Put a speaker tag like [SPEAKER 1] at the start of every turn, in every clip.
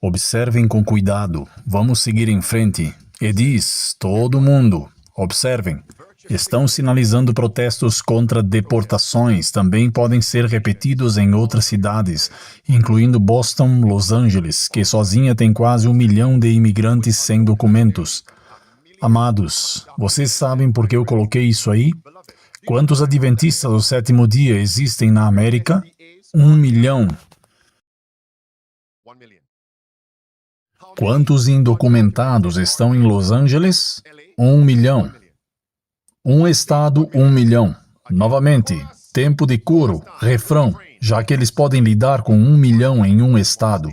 [SPEAKER 1] Observem com cuidado. Vamos seguir em frente. E diz, todo mundo, observem. Estão sinalizando protestos contra deportações. Também podem ser repetidos em outras cidades, incluindo Boston, Los Angeles, que sozinha tem quase 1 milhão de imigrantes sem documentos. Amados, vocês sabem por que eu coloquei isso aí? Quantos adventistas do sétimo dia existem na América? 1 milhão. Quantos indocumentados estão em Los Angeles? 1 milhão. Um estado, 1 milhão. Novamente, tempo de coro, refrão, já que eles podem lidar com 1 milhão em um estado.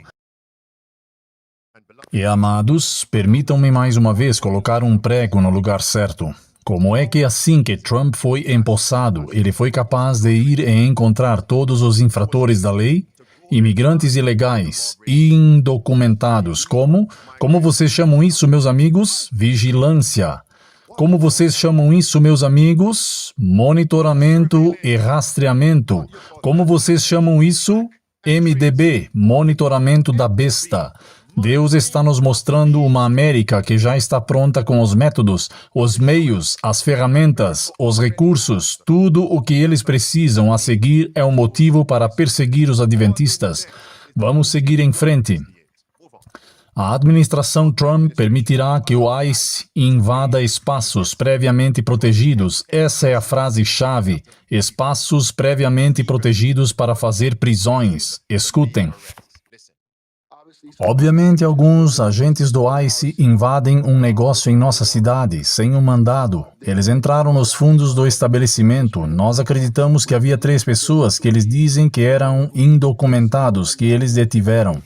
[SPEAKER 1] E amados, permitam-me mais uma vez colocar um prego no lugar certo. Como é que assim que Trump foi empossado, ele foi capaz de ir e encontrar todos os infratores da lei? Imigrantes ilegais, indocumentados, como vocês chamam isso, meus amigos? Vigilância. Como vocês chamam isso, meus amigos? Monitoramento e rastreamento. Como vocês chamam isso? MDB, monitoramento da besta. Deus está nos mostrando uma América que já está pronta com os métodos, os meios, as ferramentas, os recursos, tudo o que eles precisam a seguir é um motivo para perseguir os adventistas. Vamos seguir em frente. A administração Trump permitirá que o ICE invada espaços previamente protegidos. Essa é a frase-chave. Espaços previamente protegidos para fazer prisões. Escutem. Obviamente, alguns agentes do ICE invadem um negócio em nossa cidade, sem um mandado. Eles entraram nos fundos do estabelecimento. Nós acreditamos que havia 3 pessoas que eles dizem que eram indocumentados, que eles detiveram.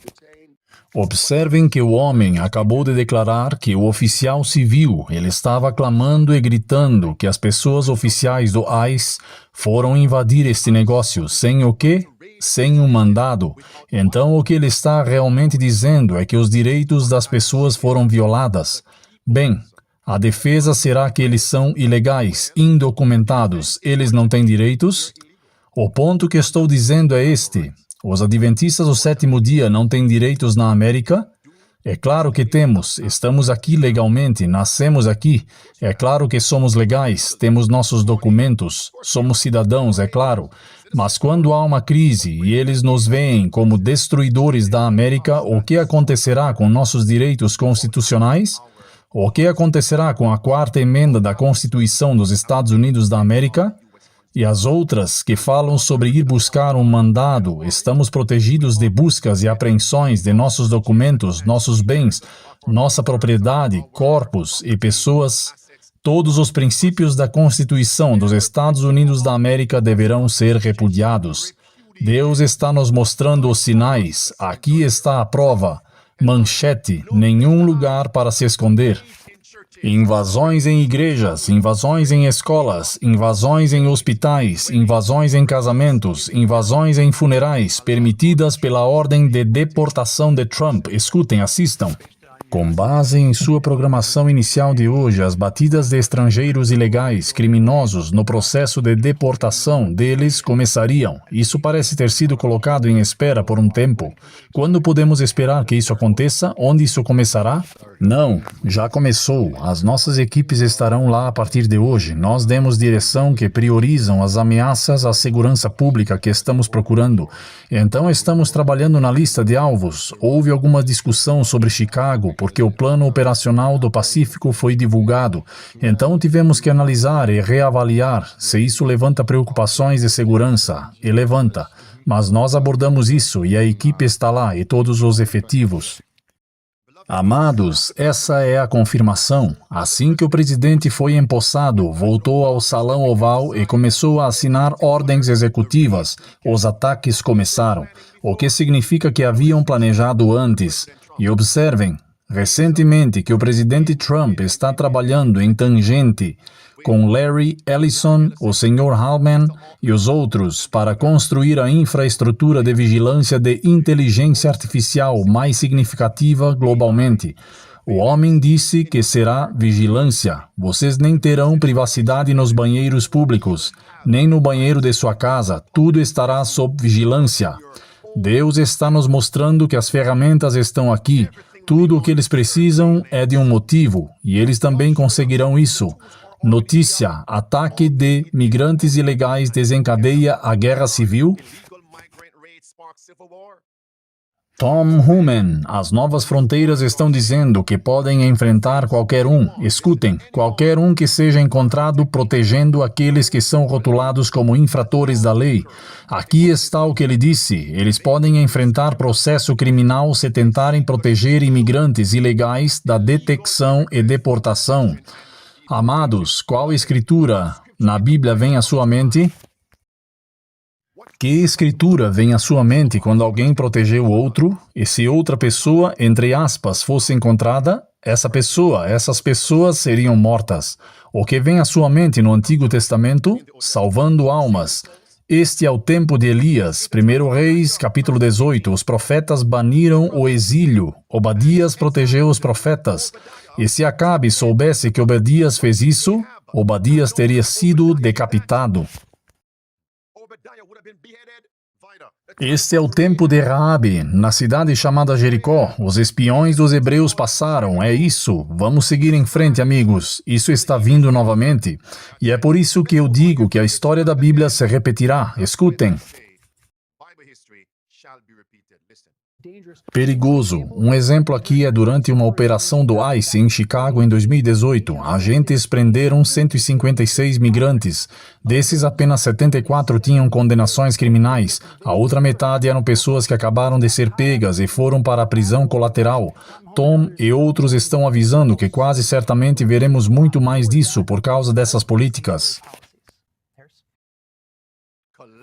[SPEAKER 1] Observem que o homem acabou de declarar que o oficial civil, ele estava clamando e gritando que as pessoas oficiais do ICE foram invadir este negócio, sem o quê? Sem um mandado. Então, o que ele está realmente dizendo é que os direitos das pessoas foram violadas. Bem, a defesa será que eles são ilegais, indocumentados, eles não têm direitos? O ponto que estou dizendo é este. Os adventistas do sétimo dia não têm direitos na América? É claro que temos. Estamos aqui legalmente, nascemos aqui. É claro que somos legais, temos nossos documentos, somos cidadãos, é claro. Mas quando há uma crise e eles nos veem como destruidores da América, o que acontecerá com nossos direitos constitucionais? O que acontecerá com a 4ª emenda da Constituição dos Estados Unidos da América? E as outras que falam sobre ir buscar um mandado, estamos protegidos de buscas e apreensões de nossos documentos, nossos bens, nossa propriedade, corpos e pessoas. Todos os princípios da Constituição dos Estados Unidos da América deverão ser repudiados. Deus está nos mostrando os sinais. Aqui está a prova. Manchete, nenhum lugar para se esconder. Invasões em igrejas, invasões em escolas, invasões em hospitais, invasões em casamentos, invasões em funerais, permitidas pela ordem de deportação de Trump. Escutem, assistam. Com base em sua programação inicial de hoje, as batidas de estrangeiros ilegais, criminosos, no processo de deportação deles começariam. Isso parece ter sido colocado em espera por um tempo. Quando podemos esperar que isso aconteça? Onde isso começará? Não, já começou. As nossas equipes estarão lá a partir de hoje. Nós demos direção que priorizam as ameaças à segurança pública que estamos procurando. Então estamos trabalhando na lista de alvos. Houve alguma discussão sobre Chicago, porque o plano operacional do Pacífico foi divulgado. Então tivemos que analisar e reavaliar se isso levanta preocupações de segurança. E levanta. Mas nós abordamos isso e a equipe está lá e todos os efetivos. Amados, essa é a confirmação. Assim que o presidente foi empossado, voltou ao Salão Oval e começou a assinar ordens executivas. Os ataques começaram, o que significa que haviam planejado antes. E observem, recentemente que o presidente Trump está trabalhando em tangente com Larry Ellison, o Sr. Hallman e os outros para construir a infraestrutura de vigilância de inteligência artificial mais significativa globalmente. O homem disse que será vigilância. Vocês nem terão privacidade nos banheiros públicos, nem no banheiro de sua casa. Tudo estará sob vigilância. Deus está nos mostrando que as ferramentas estão aqui. Tudo o que eles precisam é de um motivo, e eles também conseguirão isso. Notícia: ataque de migrantes ilegais desencadeia a guerra civil? Tom Human, as novas fronteiras estão dizendo que podem enfrentar qualquer um. Escutem, qualquer um que seja encontrado protegendo aqueles que são rotulados como infratores da lei. Aqui está o que ele disse. Eles podem enfrentar processo criminal se tentarem proteger imigrantes ilegais da detecção e deportação. Amados, qual escritura na Bíblia vem à sua mente? Que escritura vem à sua mente quando alguém protegeu o outro, e se outra pessoa, entre aspas, fosse encontrada, essas pessoas seriam mortas? O que vem à sua mente no Antigo Testamento? Salvando almas. Este é o tempo de Elias, 1 Reis, capítulo 18. Os profetas baniram o exílio. Obadias protegeu os profetas. E se Acabe soubesse que Obadias fez isso, Obadias teria sido decapitado. Este é o tempo de Raabe, na cidade chamada Jericó. Os espiões dos hebreus passaram, é isso. Vamos seguir em frente, amigos. Isso está vindo novamente. E é por isso que eu digo que a história da Bíblia se repetirá. Escutem. Perigoso. Um exemplo aqui é durante uma operação do ICE em Chicago em 2018. Agentes prenderam 156 migrantes. Desses, apenas 74 tinham condenações criminais. A outra metade eram pessoas que acabaram de ser pegas e foram para a prisão colateral. Tom e outros estão avisando que quase certamente veremos muito mais disso por causa dessas políticas.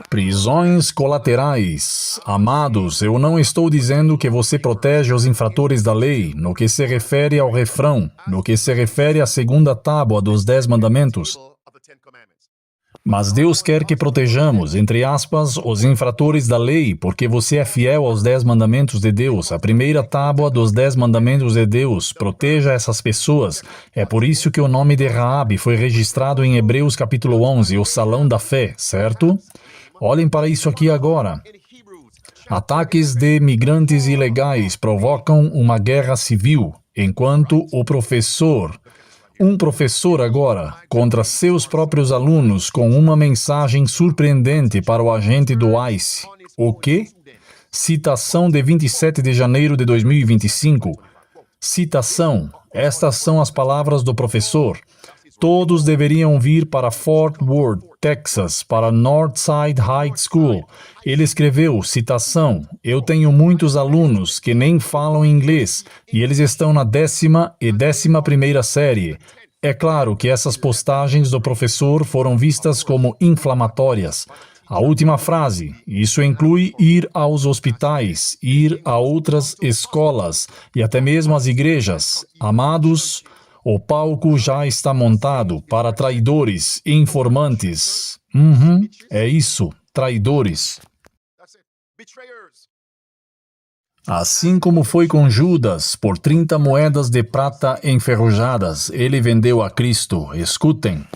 [SPEAKER 1] Prisões colaterais. Amados, eu não estou dizendo que você protege os infratores da lei, no que se refere ao refrão, no que se refere à segunda tábua dos 10 mandamentos. Mas Deus quer que protejamos, entre aspas, os infratores da lei, porque você é fiel aos 10 mandamentos de Deus, a primeira tábua dos 10 mandamentos de Deus. Proteja essas pessoas. É por isso que o nome de Raabe foi registrado em Hebreus capítulo 11, o salão da fé, certo? Olhem para isso aqui agora. Ataques de migrantes ilegais provocam uma guerra civil, enquanto um professor agora, contra seus próprios alunos com uma mensagem surpreendente para o agente do ICE. O quê? Citação de 27 de janeiro de 2025. Citação. Estas são as palavras do professor. Todos deveriam vir para Fort Worth, Texas, para Northside High School. Ele escreveu, citação, eu tenho muitos alunos que nem falam inglês e eles estão na 10ª e 11ª série. É claro que essas postagens do professor foram vistas como inflamatórias. A última frase, isso inclui ir aos hospitais, ir a outras escolas e até mesmo às igrejas. Amados, o palco já está montado para traidores, informantes. É isso, traidores. Assim como foi com Judas, por 30 moedas de prata enferrujadas, ele vendeu a Cristo. Escutem.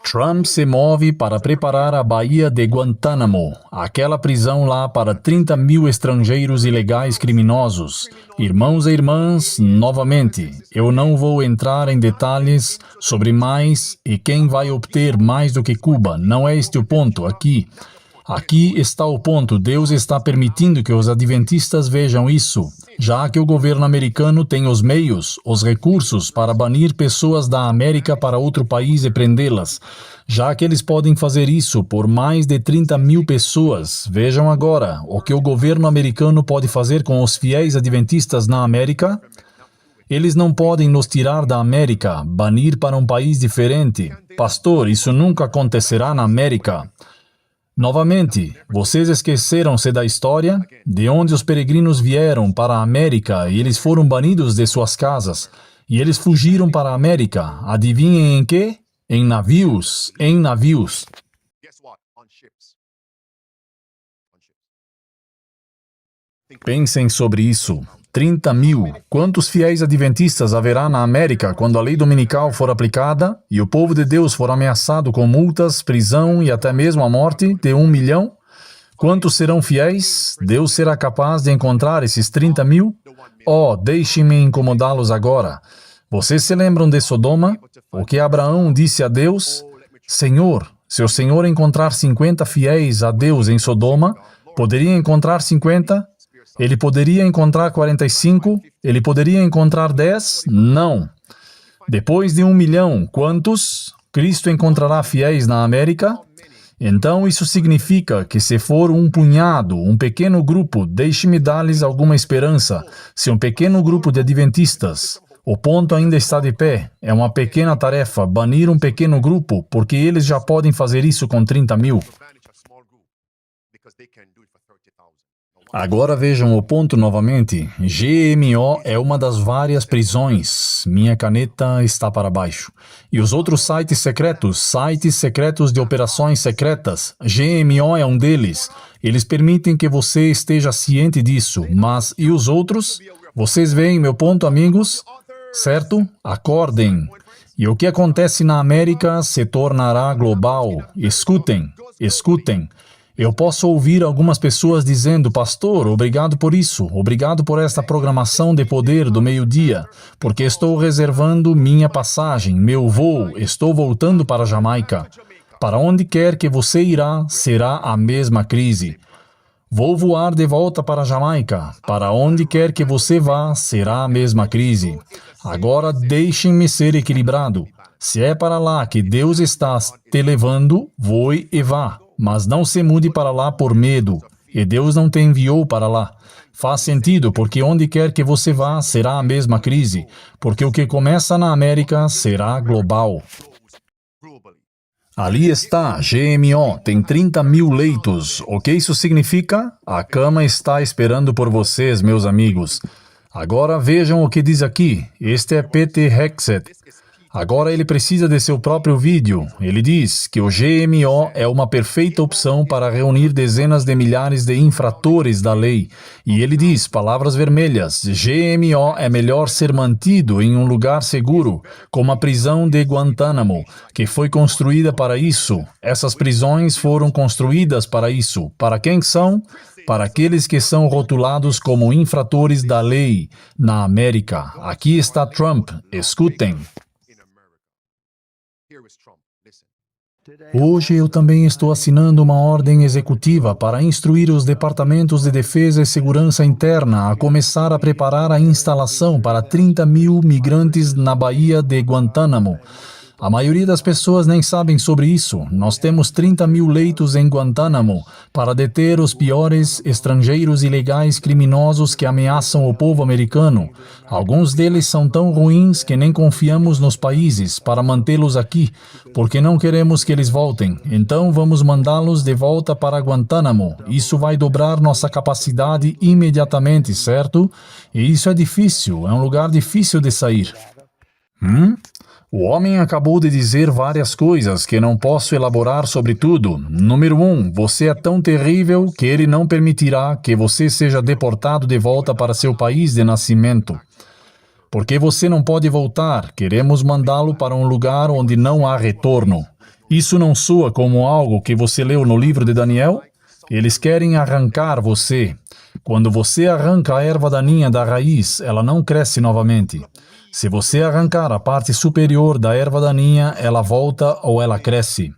[SPEAKER 1] Trump se move para preparar a Baía de Guantánamo, aquela prisão lá para 30 mil estrangeiros ilegais criminosos. Irmãos e irmãs, novamente, eu não vou entrar em detalhes sobre mais e quem vai obter mais do que Cuba. Não é este o ponto aqui. Aqui está o ponto. Deus está permitindo que os adventistas vejam isso, já que o governo americano tem os meios, os recursos para banir pessoas da América para outro país e prendê-las. Já que eles podem fazer isso por mais de 30 mil pessoas, vejam agora o que o governo americano pode fazer com os fiéis adventistas na América. Eles não podem nos tirar da América, banir para um país diferente. Pastor, isso nunca acontecerá na América. Novamente, vocês esqueceram-se da história de onde os peregrinos vieram para a América e eles foram banidos de suas casas. E eles fugiram para a América. Adivinhem em quê? Em navios. Em navios. Pensem sobre isso. 30 mil. Quantos fiéis adventistas haverá na América quando a lei dominical for aplicada e o povo de Deus for ameaçado com multas, prisão e até mesmo a morte de 1 milhão? Quantos serão fiéis? Deus será capaz de encontrar esses 30 mil? Oh, deixem-me incomodá-los agora. Vocês se lembram de Sodoma? O que Abraão disse a Deus? Senhor, se o Senhor encontrar 50 fiéis a Deus em Sodoma, poderia encontrar 50? Ele poderia encontrar 45? Ele poderia encontrar 10? Não. Depois de 1 milhão, quantos? Cristo encontrará fiéis na América? Então isso significa que se for um punhado, um pequeno grupo, deixe-me dar-lhes alguma esperança. Se um pequeno grupo de adventistas, o ponto ainda está de pé. É uma pequena tarefa, banir um pequeno grupo, porque eles já podem fazer isso com 30 mil. Agora vejam o ponto novamente. GMO é uma das várias prisões. Minha caneta está para baixo. E os outros sites secretos de operações secretas. GMO é um deles. Eles permitem que você esteja ciente disso. Mas e os outros? Vocês veem meu ponto, amigos? Certo? Acordem. E o que acontece na América se tornará global. Escutem. Eu posso ouvir algumas pessoas dizendo, pastor, obrigado por isso, obrigado por esta programação de poder do meio-dia, porque estou reservando minha passagem, meu voo, estou voltando para a Jamaica. Para onde quer que você irá, será a mesma crise. Vou voar de volta para a Jamaica. Para onde quer que você vá, será a mesma crise. Agora deixem-me ser equilibrado. Se é para lá que Deus está te levando, voe e vá. Mas não se mude para lá por medo. E Deus não te enviou para lá. Faz sentido, porque onde quer que você vá, será a mesma crise. Porque o que começa na América será global. Ali está, GMO, tem 30 mil leitos. O que isso significa? A cama está esperando por vocês, meus amigos. Agora vejam o que diz aqui. Este é P.T. Hexet. Agora ele precisa de seu próprio vídeo. Ele diz que o GMO é uma perfeita opção para reunir dezenas de milhares de infratores da lei. E ele diz, palavras vermelhas, GMO é melhor ser mantido em um lugar seguro, como a prisão de Guantánamo, que foi construída para isso. Essas prisões foram construídas para isso. Para quem são? Para aqueles que são rotulados como infratores da lei na América. Aqui está Trump. Escutem. Hoje eu também estou assinando uma ordem executiva para instruir os departamentos de defesa e segurança interna a começar a preparar a instalação para 30 mil migrantes na Baía de Guantánamo. A maioria das pessoas nem sabem sobre isso. Nós temos 30 mil leitos em Guantánamo para deter os piores estrangeiros ilegais criminosos que ameaçam o povo americano. Alguns deles são tão ruins que nem confiamos nos países para mantê-los aqui, porque não queremos que eles voltem. Então vamos mandá-los de volta para Guantánamo. Isso vai dobrar nossa capacidade imediatamente, certo? E isso é difícil, é um lugar difícil de sair. O homem acabou de dizer várias coisas que não posso elaborar sobre tudo. Número 1, você é tão terrível que ele não permitirá que você seja deportado de volta para seu país de nascimento. Porque você não pode voltar, queremos mandá-lo para um lugar onde não há retorno. Isso não soa como algo que você leu no livro de Daniel? Eles querem arrancar você. Quando você arranca a erva daninha da raiz, ela não cresce novamente. Se você arrancar a parte superior da erva daninha, ela volta ou ela cresce.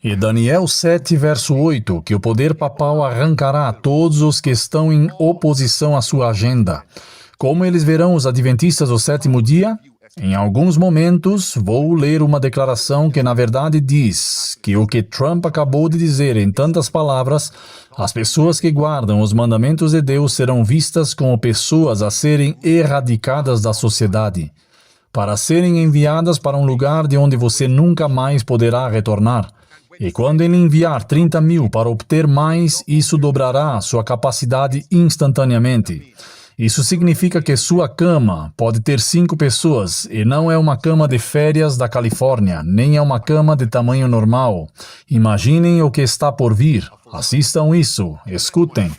[SPEAKER 1] E Daniel 7, verso 8, que o poder papal arrancará todos os que estão em oposição à sua agenda. Como eles verão os adventistas do sétimo dia? Em alguns momentos, vou ler uma declaração que na verdade diz que o que Trump acabou de dizer em tantas palavras, as pessoas que guardam os mandamentos de Deus serão vistas como pessoas a serem erradicadas da sociedade, para serem enviadas para um lugar de onde você nunca mais poderá retornar. E quando ele enviar 30 mil para obter mais, isso dobrará sua capacidade instantaneamente. Isso significa que sua cama pode ter 5 pessoas e não é uma cama de férias da Califórnia, nem é uma cama de tamanho normal. Imaginem o que está por vir. Assistam isso. Escutem.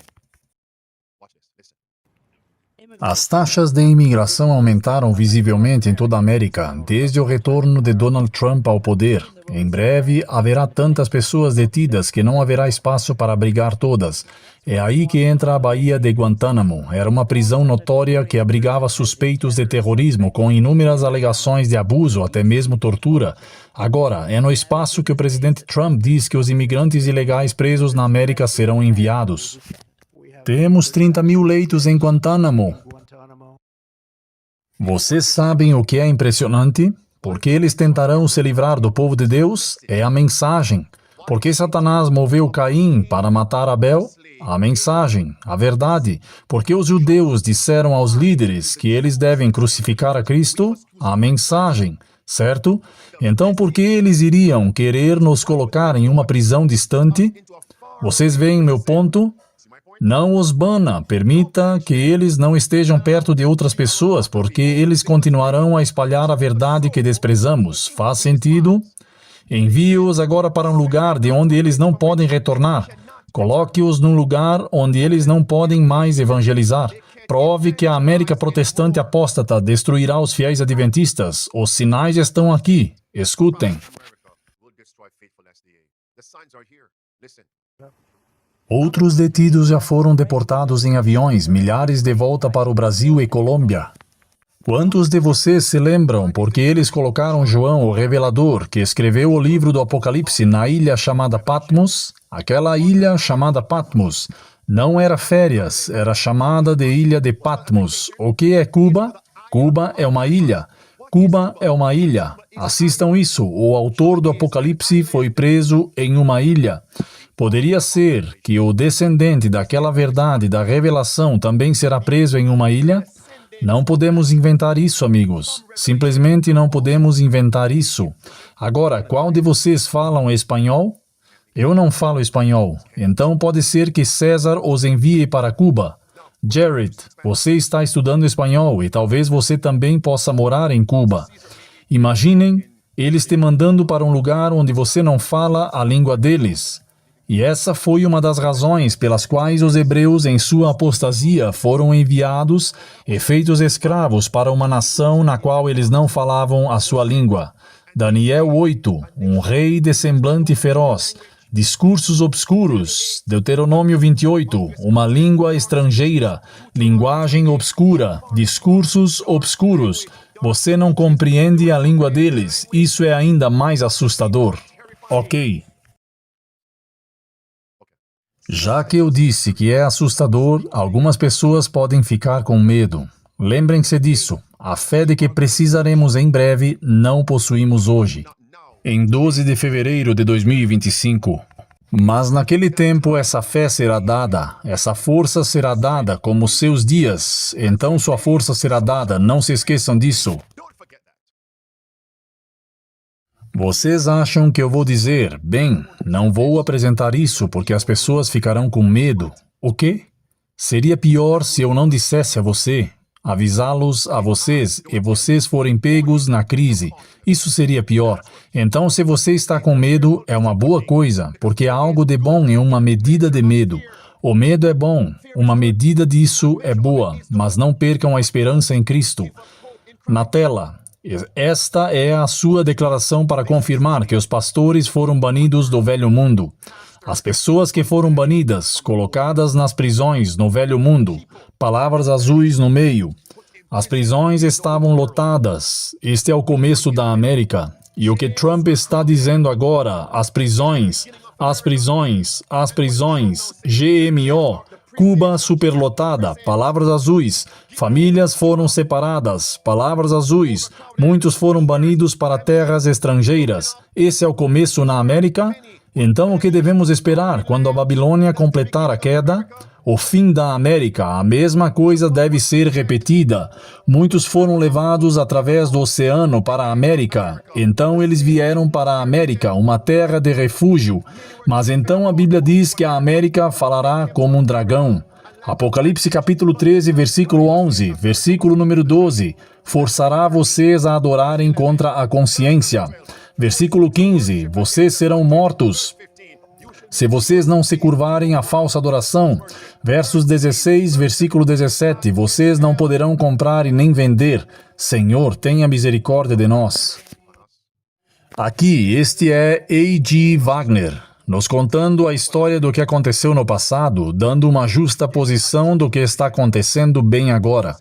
[SPEAKER 1] As taxas de imigração aumentaram visivelmente em toda a América desde o retorno de Donald Trump ao poder. Em breve, haverá tantas pessoas detidas que não haverá espaço para abrigar todas. É aí que entra a Baía de Guantánamo. Era uma prisão notória que abrigava suspeitos de terrorismo com inúmeras alegações de abuso, até mesmo tortura. Agora, é no espaço que o presidente Trump diz que os imigrantes ilegais presos na América serão enviados. Temos 30 mil leitos em Guantánamo. Vocês sabem o que é impressionante? Porque eles tentarão se livrar do povo de Deus? É a mensagem. Porque Satanás moveu Caim para matar Abel? A mensagem, a verdade. Porque os judeus disseram aos líderes que eles devem crucificar a Cristo? A mensagem, certo? Então por que eles iriam querer nos colocar em uma prisão distante? Vocês veem meu ponto? Não os bana, permita que eles não estejam perto de outras pessoas, porque eles continuarão a espalhar a verdade que desprezamos. Faz sentido? Envie-os agora para um lugar de onde eles não podem retornar. Coloque-os num lugar onde eles não podem mais evangelizar. Prove que a América protestante apóstata destruirá os fiéis adventistas. Os sinais estão aqui. Escutem. Outros detidos já foram deportados em aviões, milhares de volta para o Brasil e Colômbia. Quantos de vocês se lembram porque eles colocaram João, o revelador, que escreveu o livro do Apocalipse, na ilha chamada Patmos? Aquela ilha chamada Patmos não era férias, era chamada de Ilha de Patmos. O que é Cuba? Cuba é uma ilha. Cuba é uma ilha. Assistam isso. O autor do Apocalipse foi preso em uma ilha. Poderia ser que o descendente daquela verdade da revelação também será preso em uma ilha? Não podemos inventar isso, amigos. Simplesmente não podemos inventar isso. Agora, qual de vocês falam espanhol? Eu não falo espanhol. Então pode ser que César os envie para Cuba. Jared, você está estudando espanhol e talvez você também possa morar em Cuba. Imaginem eles te mandando para um lugar onde você não fala a língua deles. E essa foi uma das razões pelas quais os hebreus, em sua apostasia, foram enviados e feitos escravos para uma nação na qual eles não falavam a sua língua. Daniel 8, um rei de semblante feroz. Discursos obscuros. Deuteronômio 28, uma língua estrangeira. Linguagem obscura. Discursos obscuros. Você não compreende a língua deles. Isso é ainda mais assustador. Ok. Já que eu disse que é assustador, algumas pessoas podem ficar com medo. Lembrem-se disso. A fé de que precisaremos em breve não possuímos hoje. Em 12 de fevereiro de 2025. Mas naquele tempo essa fé será dada, essa força será dada como seus dias. Então sua força será dada, não se esqueçam disso. Vocês acham que eu vou dizer, bem, não vou apresentar isso porque as pessoas ficarão com medo. O quê? Seria pior se eu não dissesse a você, avisá-los a vocês e vocês forem pegos na crise. Isso seria pior. Então, se você está com medo, é uma boa coisa, porque há algo de bom em uma medida de medo. O medo é bom, uma medida disso é boa, mas não percam a esperança em Cristo. Na tela. Esta é a sua declaração para confirmar que os pastores foram banidos do velho mundo. As pessoas que foram banidas, colocadas nas prisões no velho mundo, palavras azuis no meio. As prisões estavam lotadas. Este é o começo da América. E o que Trump está dizendo agora, as prisões, GMO, Cuba superlotada, palavras azuis, famílias foram separadas, palavras azuis, muitos foram banidos para terras estrangeiras. Esse é o começo na América? Então o que devemos esperar quando a Babilônia completar a queda? O fim da América, a mesma coisa deve ser repetida. Muitos foram levados através do oceano para a América. Então eles vieram para a América, uma terra de refúgio. Mas então a Bíblia diz que a América falará como um dragão. Apocalipse capítulo 13, versículo 11, versículo número 12. Forçará vocês a adorarem contra a consciência. Versículo 15. Vocês serão mortos. se vocês não se curvarem à falsa adoração. Versos 16, versículo 17, vocês não poderão comprar e nem vender. Senhor, tenha misericórdia de nós. Aqui, este é A.G. Wagner, nos contando a história do que aconteceu no passado, dando uma justa posição do que está acontecendo bem agora.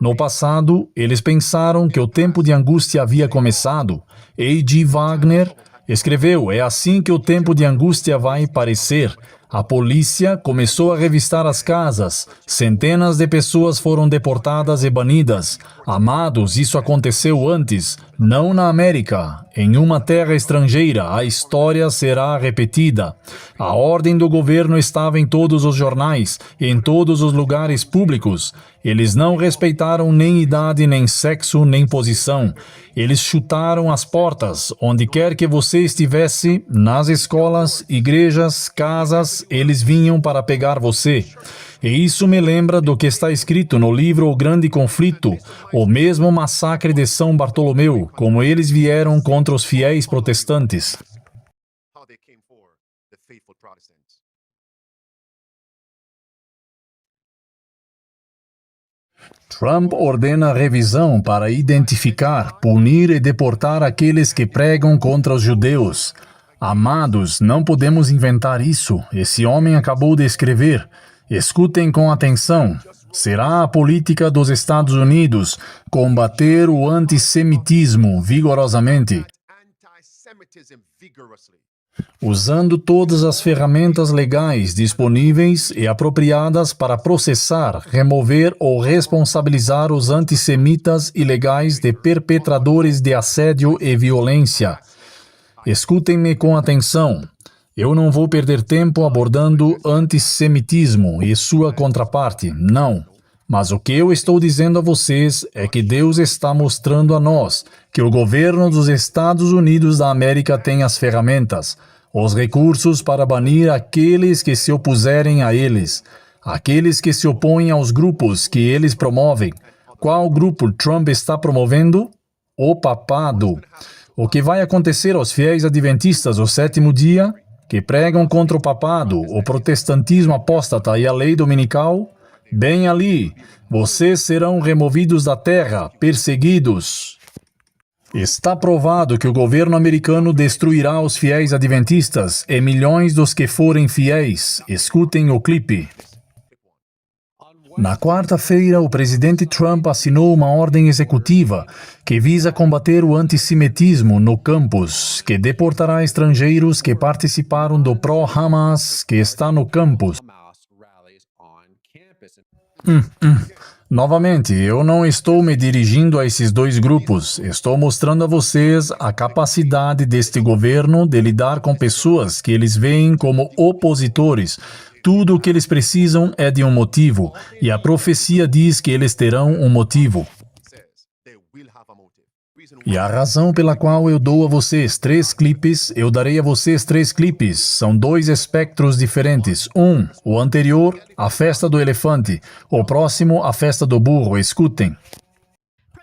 [SPEAKER 1] No passado, eles pensaram que o tempo de angústia havia começado. A.G. Wagner escreveu, é assim que o tempo de angústia vai parecer. A polícia começou a revistar as casas. Centenas de pessoas foram deportadas e banidas. Amados, isso aconteceu antes, não na América. Em uma terra estrangeira, a história será repetida. A ordem do governo estava em todos os jornais, em todos os lugares públicos. Eles não respeitaram nem idade, nem sexo, nem posição. Eles chutaram as portas, onde quer que você estivesse, nas escolas, igrejas, casas, eles vinham para pegar você. E isso me lembra do que está escrito no livro O Grande Conflito, o mesmo massacre de São Bartolomeu, como eles vieram contra os fiéis protestantes. Trump ordena revisão para identificar, punir e deportar aqueles que pregam contra os judeus. Amados, não podemos inventar isso. Esse homem acabou de escrever. Escutem com atenção. Será a política dos Estados Unidos combater o antissemitismo vigorosamente, usando todas as ferramentas legais disponíveis e apropriadas para processar, remover ou responsabilizar os antissemitas ilegais de perpetradores de assédio e violência. Escutem-me com atenção. Eu não vou perder tempo abordando antissemitismo e sua contraparte, não. Mas o que eu estou dizendo a vocês é que Deus está mostrando a nós que o governo dos Estados Unidos da América tem as ferramentas, os recursos para banir aqueles que se opuserem a eles, aqueles que se opõem aos grupos que eles promovem. Qual grupo Trump está promovendo? O papado. O que vai acontecer aos fiéis adventistas do sétimo dia, que pregam contra o papado, o protestantismo apóstata e a lei dominical? Bem ali, vocês serão removidos da terra, perseguidos. Está provado que o governo americano destruirá os fiéis adventistas e milhões dos que forem fiéis. Escutem o clipe. Na quarta-feira, o presidente Trump assinou uma ordem executiva que visa combater o antissemitismo no campus, que deportará estrangeiros que participaram do pró-Hamas que está no campus. Novamente, eu não estou me dirigindo a esses dois grupos. Estou mostrando a vocês a capacidade deste governo de lidar com pessoas que eles veem como opositores. Tudo o que eles precisam é de um motivo, e a profecia diz que eles terão um motivo. E a razão pela qual eu dou a vocês 3 clipes, eu darei a vocês 3 clipes. São 2 espectros diferentes. O anterior, a festa do elefante. O próximo, a festa do burro. Escutem.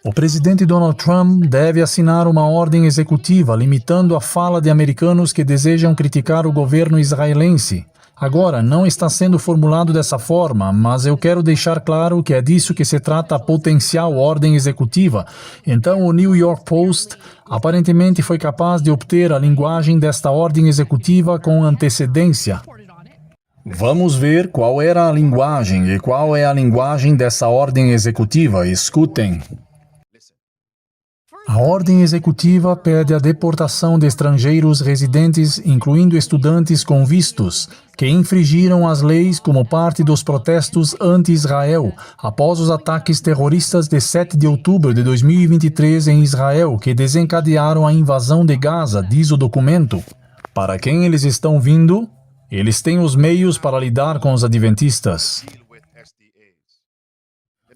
[SPEAKER 1] O presidente Donald Trump deve assinar uma ordem executiva limitando a fala de americanos que desejam criticar o governo israelense. Agora, não está sendo formulado dessa forma, mas eu quero deixar claro que é disso que se trata a potencial ordem executiva. Então, o New York Post aparentemente foi capaz de obter a linguagem desta ordem executiva com antecedência. Vamos ver qual era a linguagem e qual é a linguagem dessa ordem executiva. Escutem. A ordem executiva pede a deportação de estrangeiros residentes, incluindo estudantes com vistos, que infringiram as leis como parte dos protestos anti-Israel, após os ataques terroristas de 7 de outubro de 2023 em Israel, que desencadearam a invasão de Gaza, diz o documento. Para quem eles estão vindo? Eles têm os meios para lidar com os adventistas.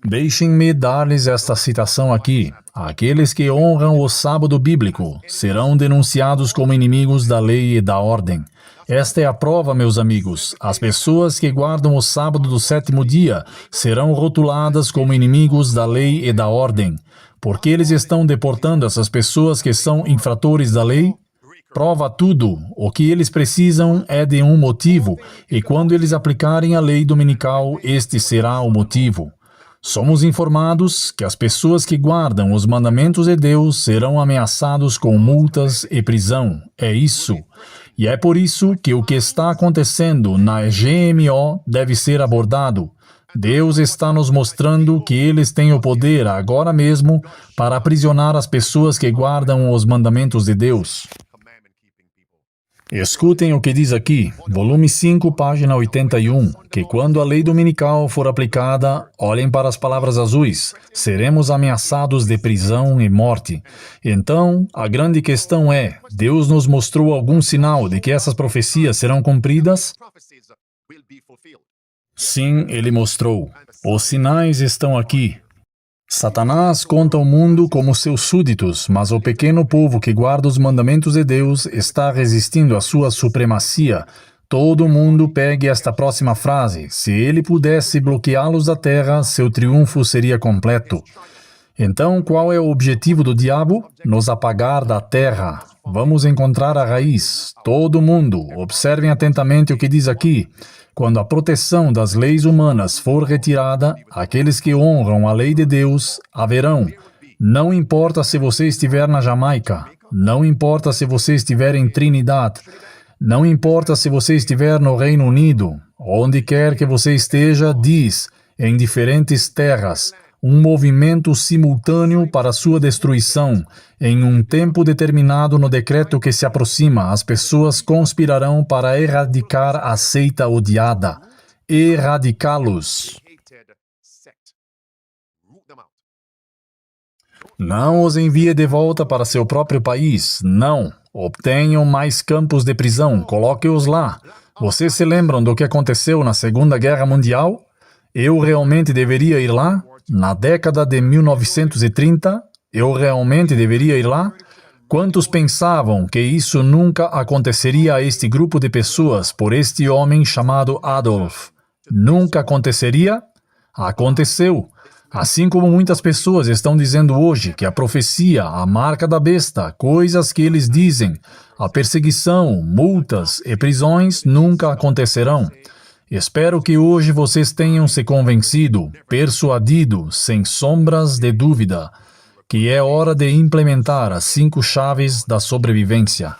[SPEAKER 1] Deixem-me dar-lhes esta citação aqui. Aqueles que honram o sábado bíblico serão denunciados como inimigos da lei e da ordem. Esta é a prova, meus amigos. As pessoas que guardam o sábado do sétimo dia serão rotuladas como inimigos da lei e da ordem. Por que eles estão deportando essas pessoas que são infratores da lei? prova tudo. O que eles precisam é de um motivo, e quando eles aplicarem a lei dominical, este será o motivo. Somos informados que as pessoas que guardam os mandamentos de Deus serão ameaçados com multas e prisão. É isso. E é por isso que o que está acontecendo na GMO deve ser abordado. Deus está nos mostrando que eles têm o poder agora mesmo para aprisionar as pessoas que guardam os mandamentos de Deus. Escutem o que diz aqui, volume 5, página 81, que quando a lei dominical for aplicada, olhem para as palavras azuis, seremos ameaçados de prisão e morte. Então, a grande questão é, Deus nos mostrou algum sinal de que essas profecias serão cumpridas? Sim, Ele mostrou. Os sinais estão aqui. Satanás conta o mundo como seus súditos, mas o pequeno povo que guarda os mandamentos de Deus está resistindo à sua supremacia. Todo mundo pegue esta próxima frase. Se ele pudesse bloqueá-los da terra, seu triunfo seria completo. Então, qual é o objetivo do diabo? Nos apagar da terra. Vamos encontrar a raiz. Todo mundo, observem atentamente o que diz aqui. Quando a proteção das leis humanas for retirada, aqueles que honram a lei de Deus haverão. Não importa se você estiver na Jamaica, não importa se você estiver em Trinidad, não importa se você estiver no Reino Unido, onde quer que você esteja, diz, em diferentes terras, um movimento simultâneo para sua destruição. Em um tempo determinado no decreto que se aproxima, as pessoas conspirarão para erradicar a seita odiada. Erradicá-los. Não os envie de volta para seu próprio país. Não. Obtenham mais campos de prisão. Coloque-os lá. Vocês se lembram do que aconteceu na Segunda Guerra Mundial? Eu realmente deveria ir lá? Na década de 1930, eu realmente deveria ir lá? Quantos pensavam que isso nunca aconteceria a este grupo de pessoas por este homem chamado Adolf? Nunca aconteceria? Aconteceu. Assim como muitas pessoas estão dizendo hoje que a profecia, a marca da besta, coisas que eles dizem, a perseguição, multas e prisões nunca acontecerão. Espero que hoje vocês tenham se convencido, persuadido, sem sombras de dúvida, que é hora de implementar as 5 chaves da sobrevivência.